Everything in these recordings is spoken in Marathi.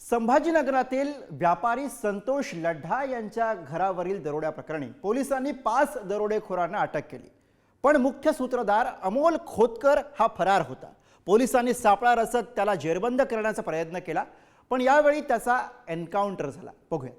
संभाजीनगरातील व्यापारी संतोष लड्ढा यांच्या घरावरील दरोड्याप्रकरणी पोलिसांनी 5 दरोडेखोरांना अटक केली। पण मुख्य सूत्रधार अमोल खोतकर हा फरार होता। पोलिसांनी सापळा रचत त्याला जेरबंद करण्याचा प्रयत्न केला, पण यावेळी त्याचा एन्काउंटर झाला। बघूया।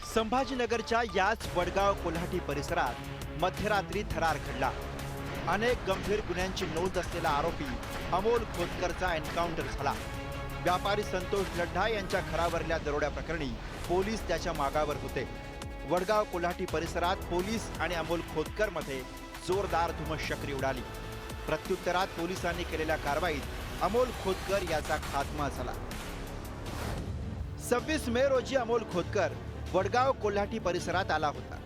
संभाजीनगरच्या याच वडगाव कोल्हाटी परिसरात मध्यरात्री थरार घडला। अनेक गंभीर गुन्ह्यांची नोंद असलेला आरोपी अमोल खोतकरचा एन्काउंटर झाला। व्यापारी संतोष लड्ढा यांच्या घरावरल्या दरोड्याप्रकरणी पोलीस त्याच्या मागावर होते। वडगाव कोल्हाटी परिसरात पोलीस आणि अमोल खोतकर मध्ये जोरदार धुमश्चक्री उडाली। प्रत्युत्तरात पोलिसांनी केलेल्या कारवाईत अमोल खोतकर याचा खात्मा झाला। 26 मे रोजी अमोल खोतकर वडगाव कोल्हाटी परिसरात आला होता।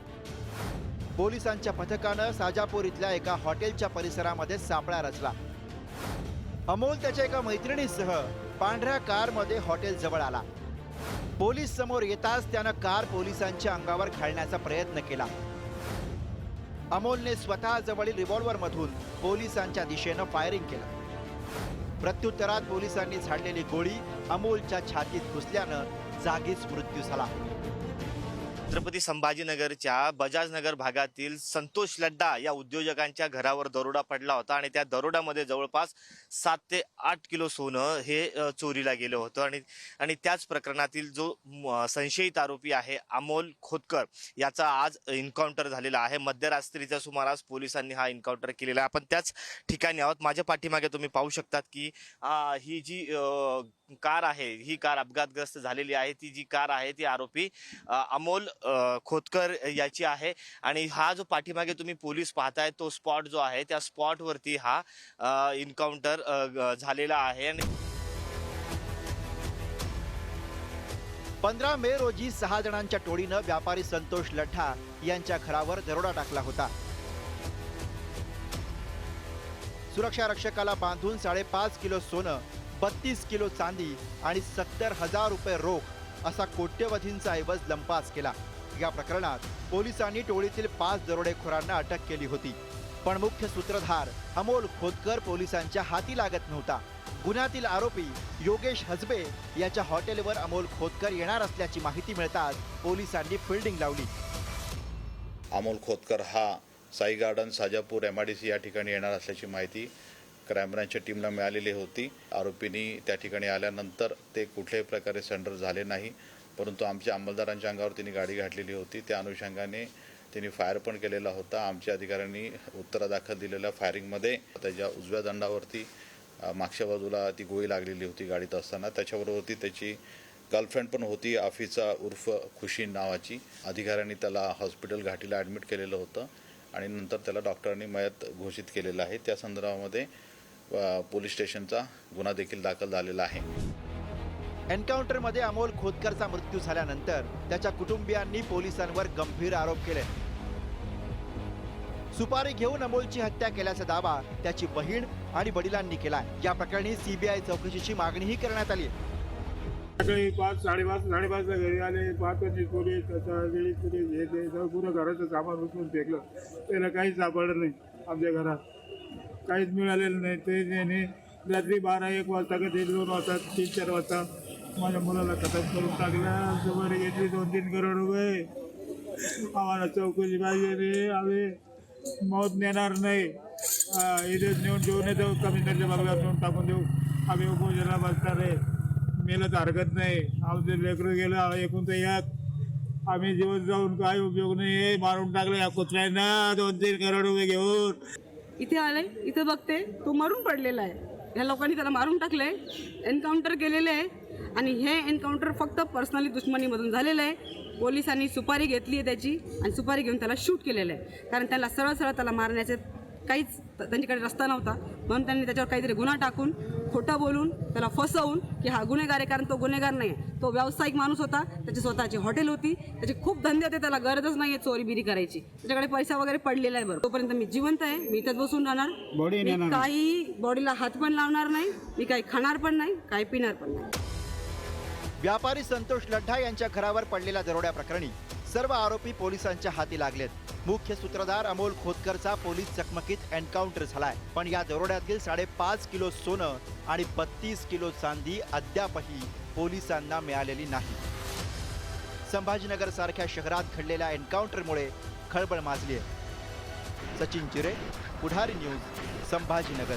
पोलिसांच्या पथकानं साजापूर इथल्या एका हॉटेलच्या परिसरामध्ये सापळा रचला। अमोल त्याच्या एका मैत्रिणीसह पांढऱ्या कारमध्ये हॉटेल जवळ आला। पोलीस समोर येताच त्यानं कार पोलिसांच्या अंगावर घालण्याचा प्रयत्न केला। अमोलने स्वतः जवळील रिव्हॉल्व्हरमधून पोलिसांच्या दिशेनं फायरिंग केलं। प्रत्युत्तरात पोलिसांनी झाडलेली गोळी अमोलच्या छातीत घुसल्यानं जागीच मृत्यू झाला। छत्रपती संभाजीनगरच्या बजाजनगर भागातील संतोष लड्डा या उद्योजकांच्या घरावर दरोडा पडला होता आणि त्या दरोड्यामध्ये जवळपास 7 ते 8 किलो सोनं हे चोरीला गेलं होतं आणि त्याच प्रकरणातील जो संशयित आरोपी आहे अमोल खोतकर याचा आज एन्काउंटर झालेला आहे। मध्यरात्रीच्या सुमारास पोलिसांनी हा एन्काउंटर केलेला आहे। आपण त्याच ठिकाणी आहोत। माझ्या पाठीमागे तुम्ही पाहू शकतात की ही जी कार आहे ही कार अपघातग्रस्त झालेली आहे। ती जी कार आहे ती आरोपी अमोल खोतकर याची आहे आणि हा जो पाठीमागे तुम्ही पोलीस पाहताय तो स्पॉट जो आहे त्या स्पॉट वरती हा एन्काउंटर झालेला आहे। आणि 15 मे रोजी 6 जणांच्या टोळीनं व्यापारी संतोष लड्ढा यांच्या घरावर दरोडा टाकला होता। सुरक्षा रक्षकाला बांधून 5.5 किलो सोनं, 32 किलो चांदी आणि 70,000 रुपये रोख असा कोट्यवधींचा ऐवज लंपास केला। या प्रकरणात पोलिसांनी टोळीतील 5 दरोडेखोरांना अटक केली होती, पण मुख्य सूत्रधार अमोल खोतकर पोलिसांच्या हाती लागत नव्हता। गुन्ह्यातील आरोपी योगेश हजबे याच्या हॉटेलवर अमोल खोतकर येणार असल्याची माहिती मिळताच पोलिसांनी फिल्डिंग लावली। अमोल खोतकर हा साई गार्डन साजापूर MIDC या ठिकाणी येणार असल्याची माहिती क्राईम ब्रांचच्या टीमला मिळालेली होती। आरोपींनी त्या ठिकाणी आल्यानंतर ते कुठल्याही प्रकारे सरेंडर झाले नाही, परंतु आमच्या अंमलदारांच्या अंगावर त्यांनी गाडी घातलेली होती। त्या अनुषंगाने त्यांनी फायर पण केलेला होता। आमच्या अधिकाऱ्यांनी उत्तरादाखल दिलेल्या फायरिंगमध्ये त्याच्या उजव्या दंडावरती मागच्या बाजूला ती गोळी लागलेली होती गाडीत असताना। त्याच्याबरोबरती त्याची गर्लफ्रेंड पण होती आफिसा उर्फ खुशी नावाची। अधिकाऱ्यांनी त्याला हॉस्पिटल घाटीला ॲडमिट केलेलं होतं आणि नंतर त्याला डॉक्टरांनी मयत घोषित केलेलं आहे। त्या संदर्भामध्ये पोलीस स्टेशनचा गुन्हा देखील दाखल झालेला आहे। एन्काउंटरमध्ये अमोल खोतकरचा मृत्यू झाल्यानंतर त्याच्या कुटुंबियांनी पोलिसांवर गंभीर आरोप केले। सुपारी घेऊन अमोलची हत्या केल्याचा दावा त्याची बहीण आणि वडिलांनी केलाय। या प्रकरणी CBI चौकशीची मागणीही करण्यात आली। 5, 5:30 घरी आले। 5 पोलीस पूर्ण घराचं सामान उचलून फेकलं। त्याला काहीच सापडलं नाही। आमच्या घरात काहीच मिळालेलं नाही। ते रात्री 12-1 वाजता का 2 वाजता 3-4 वाजता माझ्या मुलाला खतम करून टाकला। सुपारी घेतली 2-3 करोड रुपये। आम्हाला चौकशी पाहिजे रे, आम्ही मौत नेणार नाही। इथे नेऊन घेऊन येतो, कमिशनरच्या बंगल्यात नेऊन टाकून देऊ। आम्ही उपोषणाला बसणार आहे। मेलं तर हरकत नाही। आमचं लेकरं गेलं एकूण तर एक। आम्ही जीवन जाऊन काय उपयोग नाही। मारून टाकलं या कुत्र्यांना 2-3 करोड रुपये घेऊन। इथे आले, इथे बघते तो मरून पडलेला आहे। ह्या लोकांनी त्याला मारून टाकले, एन्काउंटर केलेले आहे आणि हे एन्काउंटर फक्त पर्सनली दुश्मनीमधून झालेलं आहे। पोलिसांनी सुपारी घेतली आहे त्याची आणि सुपारी घेऊन त्याला शूट केलेलं आहे, कारण त्याला सरळ त्याला मारण्याचे काहीच त्यांच्याकडे रस्ता नव्हता। म्हणून त्यांनी त्याच्यावर काहीतरी गुन्हा टाकून खोटं बोलून त्याला फसवून की हा गुन्हेगार आहे, कारण तो गुन्हेगार नाही आहे। तो व्यावसायिक माणूस होता, त्याची स्वतःची हॉटेल होती, त्याचे खूप धंदे होते, त्याला गरजच नाही आहे चोरी बिरी करायची। त्याच्याकडे पैसा वगैरे पडलेला आहे। बरं, तोपर्यंत मी जिवंत आहे, मी इथंच बसून राहणार। मी काही बॉडीला हात पण लावणार नाही, मी काही खाणार पण नाही, काही पिणार पण नाही। व्यापारी संतोष लड्ढा यांच्या घरावर पडलेल्या दरोड्या प्रकरणी सर्व आरोपी पोलिसांच्या हाती लागलेत। मुख्य सूत्रधार अमोल खोतकरचा पोलीस चकमकीत एन्काउंटर झालाय, पण या दरोड्यातील 5.5 किलो सोनं आणि 32 किलो चांदी अद्यापही पोलिसांना मिळालेली नाही. संभाजीनगर सारख्या शहरात घडलेल्या एन्काउंटरमुळे खळबळ माजली आहे. सचिन चिरे, पुढारी न्यूज, संभाजीनगर.